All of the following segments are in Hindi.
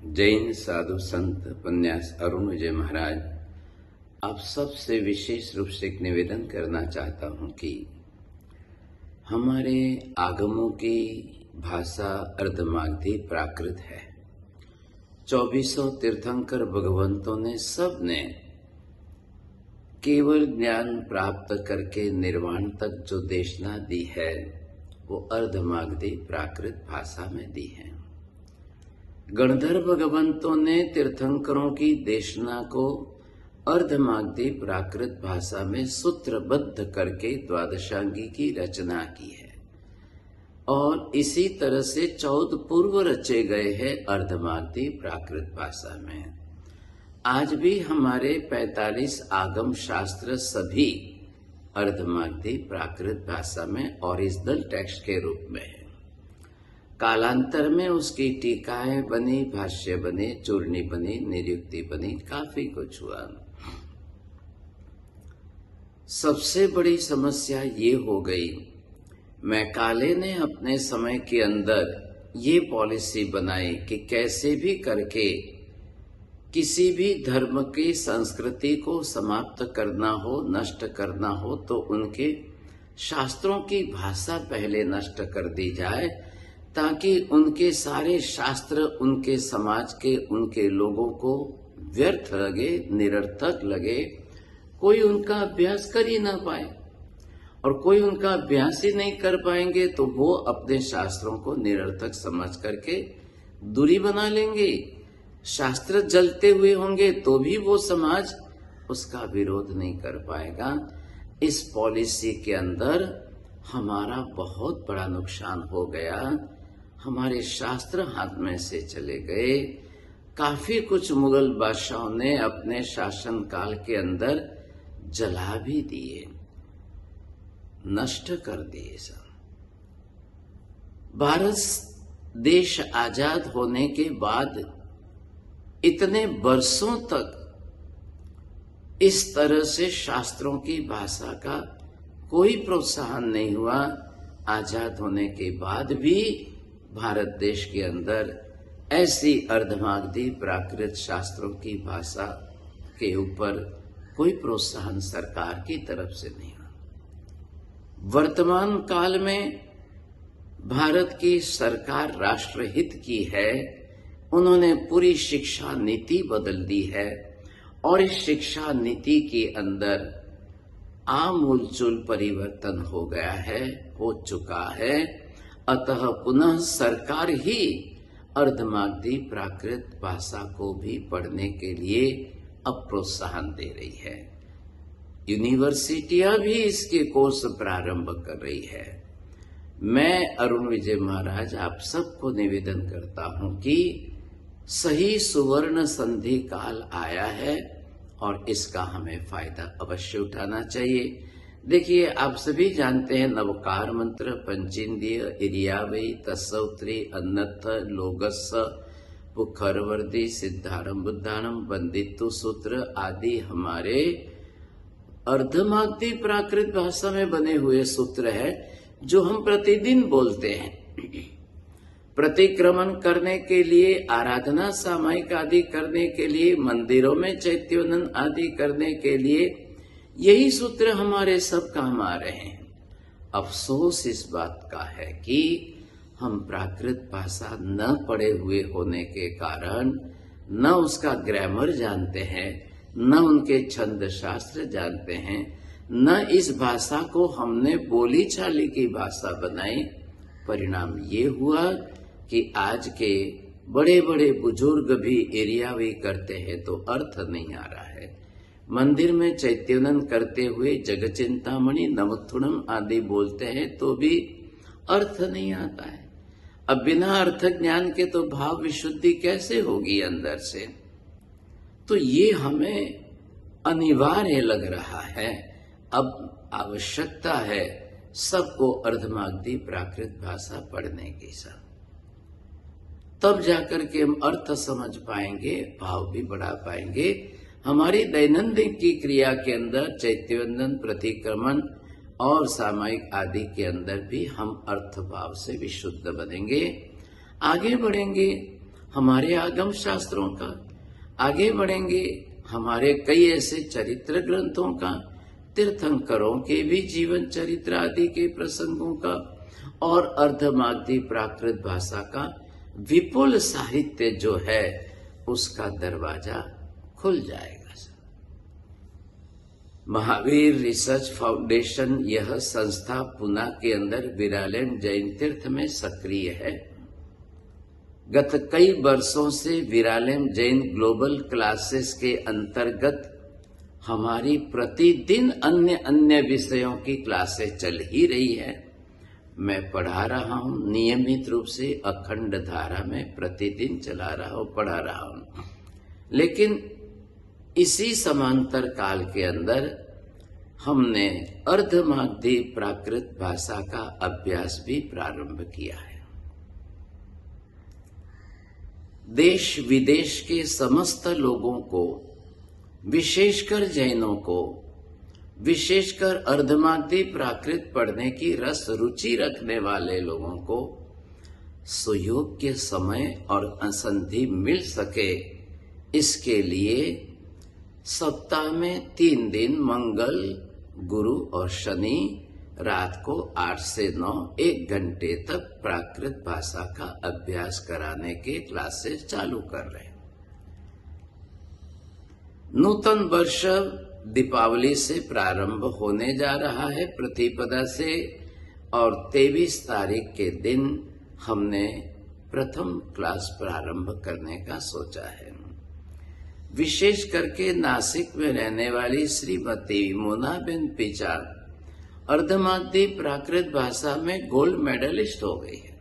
जैन साधु संत उपन्यास अरुण विजय महाराज, आप सबसे विशेष रूप से एक निवेदन करना चाहता हूं कि हमारे आगमों की भाषा अर्धमागधी प्राकृत है। 2400 तीर्थंकर भगवंतों ने सबने केवल ज्ञान प्राप्त करके निर्वाण तक जो देशना दी है वो अर्धमागधी प्राकृत भाषा में दी है। गणधर भगवंतों ने तीर्थंकरों की देशना को अर्धमागधी प्राकृत भाषा में सूत्रबद्ध करके द्वादशांगी की रचना की है और इसी तरह से 14 पूर्व रचे गए हैं अर्धमागधी प्राकृत भाषा में। आज भी हमारे 45 आगम शास्त्र सभी अर्धमागधी प्राकृत भाषा में ओरिजिनल टेक्स्ट के रूप में है। कालांतर में उसकी टीकाएं बनी, भाष्य बने, चूर्णी बनी, निरुक्ति बनी, काफी कुछ हुआ। सबसे बड़ी समस्या ये हो गई, मैकाले ने अपने समय के अंदर ये पॉलिसी बनाई कि कैसे भी करके किसी भी धर्म की संस्कृति को समाप्त करना हो, नष्ट करना हो तो उनके शास्त्रों की भाषा पहले नष्ट कर दी जाए, ताकि उनके सारे शास्त्र उनके समाज के, उनके लोगों को व्यर्थ लगे, निरर्थक लगे, कोई उनका अभ्यास कर ही ना पाए। और कोई उनका अभ्यास ही नहीं कर पाएंगे तो वो अपने शास्त्रों को निरर्थक समझ करके दूरी बना लेंगे। शास्त्र जलते हुए होंगे तो भी वो समाज उसका विरोध नहीं कर पाएगा। इस पॉलिसी के अंदर हमारा बहुत बड़ा नुकसान हो गया। हमारे शास्त्र हाथ में से चले गए। काफी कुछ मुगल बादशाहों ने अपने शासन काल के अंदर जला भी दिए, नष्ट कर दिए सब। भारत देश आजाद होने के बाद इतने वर्षों तक इस तरह से शास्त्रों की भाषा का कोई प्रोत्साहन नहीं हुआ। आजाद होने के बाद भी भारत देश के अंदर ऐसी अर्धमागधी प्राकृत शास्त्रों की भाषा के ऊपर कोई प्रोत्साहन सरकार की तरफ से नहीं हुआ। वर्तमान काल में भारत की सरकार राष्ट्रहित की है। उन्होंने पूरी शिक्षा नीति बदल दी है और इस शिक्षा नीति के अंदर आमूलचूल परिवर्तन हो गया है, हो चुका है। अतः पुनः सरकार ही अर्धमागधी प्राकृत भाषा को भी पढ़ने के लिए अब प्रोत्साहन दे रही है। यूनिवर्सिटियां भी इसके कोर्स प्रारंभ कर रही है। मैं अरुण विजय महाराज आप सबको निवेदन करता हूं कि सही सुवर्ण संधि काल आया है और इसका हमें फायदा अवश्य उठाना चाहिए। देखिए, आप सभी जानते हैं नवकार मंत्र, पंचेंद्रिय, इरियावई, तस्सौत्री, अन्नथ, लोगस्स, पुखरवर्दी, सिद्धारम बुद्धानम, बंदित्व सूत्र आदि हमारे अर्धमागधी प्राकृत भाषा में बने हुए सूत्र है जो हम प्रतिदिन बोलते हैं। प्रतिक्रमण करने के लिए, आराधना सामायिक आदि करने के लिए, मंदिरों में चैत्योनन आदि करने के लिए यही सूत्र हमारे सब काम आ रहे हैं। अफसोस इस बात का है कि हम प्राकृत भाषा न पढ़े हुए होने के कारण न उसका ग्रामर जानते हैं, न उनके छंद शास्त्र जानते हैं, न इस भाषा को हमने बोली चाली की भाषा बनाई। परिणाम ये हुआ कि आज के बड़े बड़े बुजुर्ग भी एरियावी करते हैं तो अर्थ नहीं आ रहा है। मंदिर में चैत्योनन करते हुए जगचिंतामणि, नमथुणम आदि बोलते हैं तो भी अर्थ नहीं आता है। अब बिना अर्थ ज्ञान के तो भाव विशुद्धि कैसे होगी अंदर से? तो ये हमें अनिवार्य लग रहा है। अब आवश्यकता है सबको अर्धमागधी प्राकृत भाषा पढ़ने की सब, तब जाकर के हम अर्थ समझ पाएंगे, भाव भी बढ़ा पाएंगे। हमारी दैनंदिन की क्रिया के अंदर चैत्योनन, प्रतिक्रमण और सामायिक आदि के अंदर भी हम अर्थ भाव से विशुद्ध बनेंगे, आगे बढ़ेंगे। हमारे आगम शास्त्रों का, आगे बढ़ेंगे हमारे कई ऐसे चरित्र ग्रंथों का, तीर्थंकरों के भी जीवन चरित्र आदि के प्रसंगों का, और अर्धमागधी प्राकृत भाषा का विपुल साहित्य जो है उसका दरवाजा खुल जाएगा। महावीर रिसर्च फाउंडेशन यह संस्था पुणे के अंदर विरालेम जैन तीर्थ में सक्रिय है। गत कई वर्षों से विरालेम जैन ग्लोबल क्लासेस के अंतर्गत हमारी प्रतिदिन अन्य अन्य विषयों की क्लासेस चल ही रही है। मैं पढ़ा रहा हूँ नियमित रूप से, अखंड धारा में प्रतिदिन चला रहा हूँ, पढ़ा रहा हूँ। लेकिन इसी समांतर काल के अंदर हमने अर्धमागधी प्राकृत भाषा का अभ्यास भी प्रारंभ किया है। देश विदेश के समस्त लोगों को, विशेषकर जैनों को, विशेषकर अर्धमागधी प्राकृत पढ़ने की रस रुचि रखने वाले लोगों को सुयोग्य समय और असंधि मिल सके, इसके लिए सप्ताह में 3 दिन मंगल, गुरु और शनि रात को 8 से 9 1 घंटे तक प्राकृत भाषा का अभ्यास कराने के क्लासेस चालू कर रहे हैं। नूतन वर्ष दीपावली से प्रारंभ होने जा रहा है, प्रतिपदा से, और 23 तारीख के दिन हमने प्रथम क्लास प्रारंभ करने का सोचा है। विशेष करके नासिक में रहने वाली श्रीमती मोनाबेन पिचा अर्धमागधी प्राकृत भाषा में गोल्ड मेडलिस्ट हो गई है।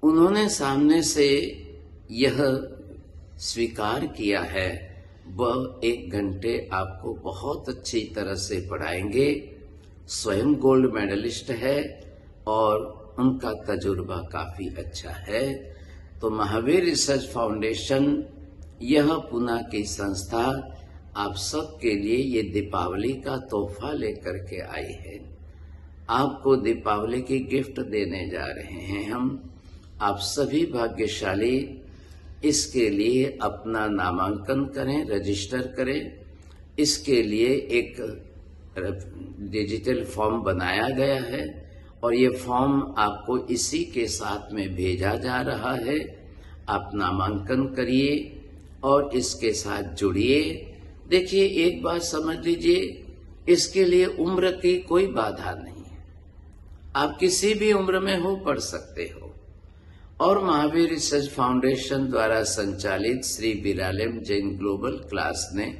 उन्होंने सामने से यह स्वीकार किया है, वह 1 घंटे आपको बहुत अच्छी तरह से पढ़ाएंगे। स्वयं गोल्ड मेडलिस्ट है और उनका तजुर्बा काफी अच्छा है। तो महावीर रिसर्च फाउंडेशन, यह पुणे की संस्था, आप सब के लिए ये दीपावली का तोहफा लेकर के आई है। आपको दीपावली की गिफ्ट देने जा रहे हैं हम। आप सभी भाग्यशाली इसके लिए अपना नामांकन करें, रजिस्टर करें। इसके लिए एक डिजिटल फॉर्म बनाया गया है और ये फॉर्म आपको इसी के साथ में भेजा जा रहा है। आप नामांकन करिए और इसके साथ जुड़िए। देखिए, एक बात समझ लीजिए, इसके लिए उम्र की कोई बाधा नहीं है। आप किसी भी उम्र में हो, पढ़ सकते हो। और महावीर रिसर्च फाउंडेशन द्वारा संचालित श्री विरालेम जैन ग्लोबल क्लास ने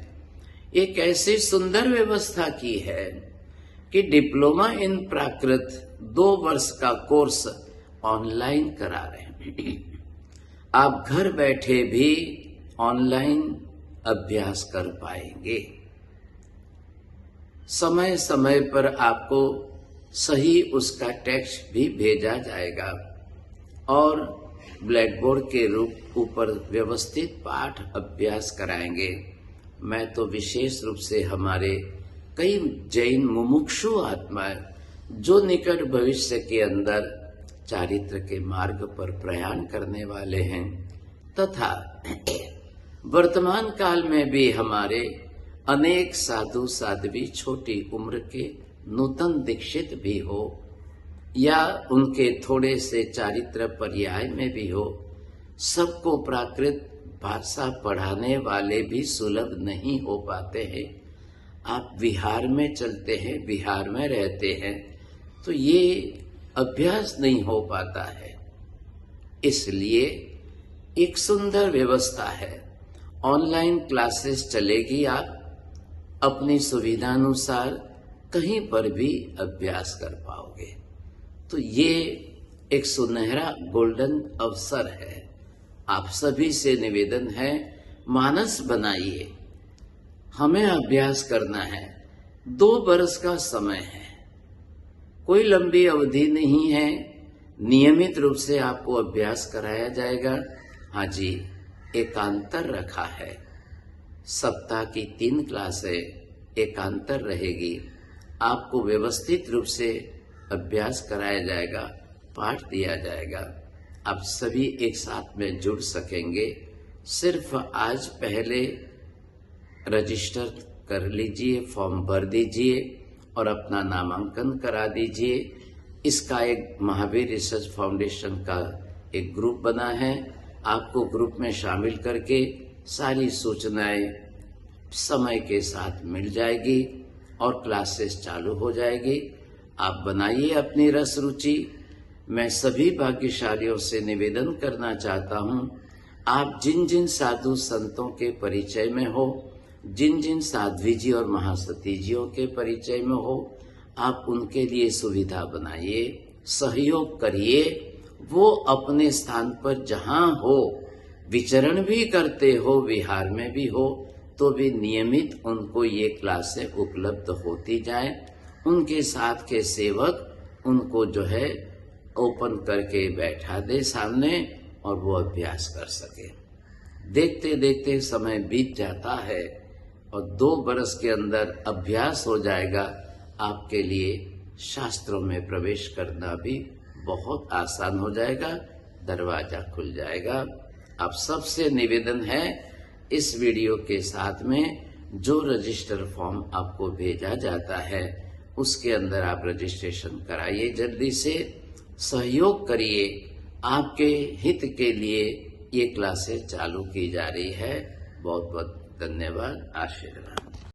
एक ऐसी सुंदर व्यवस्था की है कि डिप्लोमा इन प्राकृत 2 वर्ष का कोर्स ऑनलाइन करा रहे हैं। आप घर बैठे भी ऑनलाइन अभ्यास कर पाएंगे। समय समय पर आपको सही उसका टेक्स्ट भी भेजा जाएगा और ब्लैक बोर्ड के ऊपर व्यवस्थित पाठ अभ्यास कराएंगे। मैं तो विशेष रूप से हमारे कई जैन मुमुक्षु आत्माएं जो निकट भविष्य के अंदर चारित्र के मार्ग पर प्रयाण करने वाले हैं, तथा वर्तमान काल में भी हमारे अनेक साधु साध्वी छोटी उम्र के नूतन दीक्षित भी हो या उनके थोड़े से चारित्र पर्याय में भी हो, सबको प्राकृत भाषा पढ़ाने वाले भी सुलभ नहीं हो पाते हैं। आप बिहार में चलते हैं, बिहार में रहते हैं, तो ये अभ्यास नहीं हो पाता है। इसलिए एक सुंदर व्यवस्था है, ऑनलाइन क्लासेस चलेगी। आप अपनी सुविधानुसार कहीं पर भी अभ्यास कर पाओगे। तो ये एक सुनहरा गोल्डन अवसर है। आप सभी से निवेदन है, मानस बनाइए। हमें अभ्यास करना है। 2 वर्ष का समय है, कोई लंबी अवधि नहीं है। नियमित रूप से आपको अभ्यास कराया जाएगा। हाँ जी, एकांतर रखा है। सप्ताह की 3 क्लासें एकांतर रहेगी। आपको व्यवस्थित रूप से अभ्यास कराया जाएगा, पाठ दिया जाएगा। आप सभी एक साथ में जुड़ सकेंगे। सिर्फ आज पहले रजिस्टर कर लीजिए, फॉर्म भर दीजिए और अपना नामांकन करा दीजिए। इसका एक महावीर रिसर्च फाउंडेशन का एक ग्रुप बना है। आपको ग्रुप में शामिल करके सारी सूचनाएं समय के साथ मिल जाएगी और क्लासेस चालू हो जाएगी। आप बनाइए अपनी रस रुचि। मैं सभी भाग्यशालियों से निवेदन करना चाहता हूं, आप जिन जिन साधु संतों के परिचय में हो, जिन जिन साध्वी जी और महासती जियों के परिचय में हो, आप उनके लिए सुविधा बनाइए, सहयोग करिए। वो अपने स्थान पर जहां हो, विचरण भी करते हो, विहार में भी हो, तो भी नियमित उनको ये क्लासें उपलब्ध होती जाए। उनके साथ के सेवक उनको जो है ओपन करके बैठा दे सामने और वो अभ्यास कर सके। देखते देखते समय बीत जाता है और 2 बरस के अंदर अभ्यास हो जाएगा। आपके लिए शास्त्रों में प्रवेश करना भी बहुत आसान हो जाएगा, दरवाजा खुल जाएगा। आप सबसे निवेदन है, इस वीडियो के साथ में जो रजिस्टर फॉर्म आपको भेजा जाता है उसके अंदर आप रजिस्ट्रेशन कराइए, जल्दी से सहयोग करिए। आपके हित के लिए ये क्लासेस चालू की जा रही है। बहुत बहुत धन्यवाद। आशीर्वाद।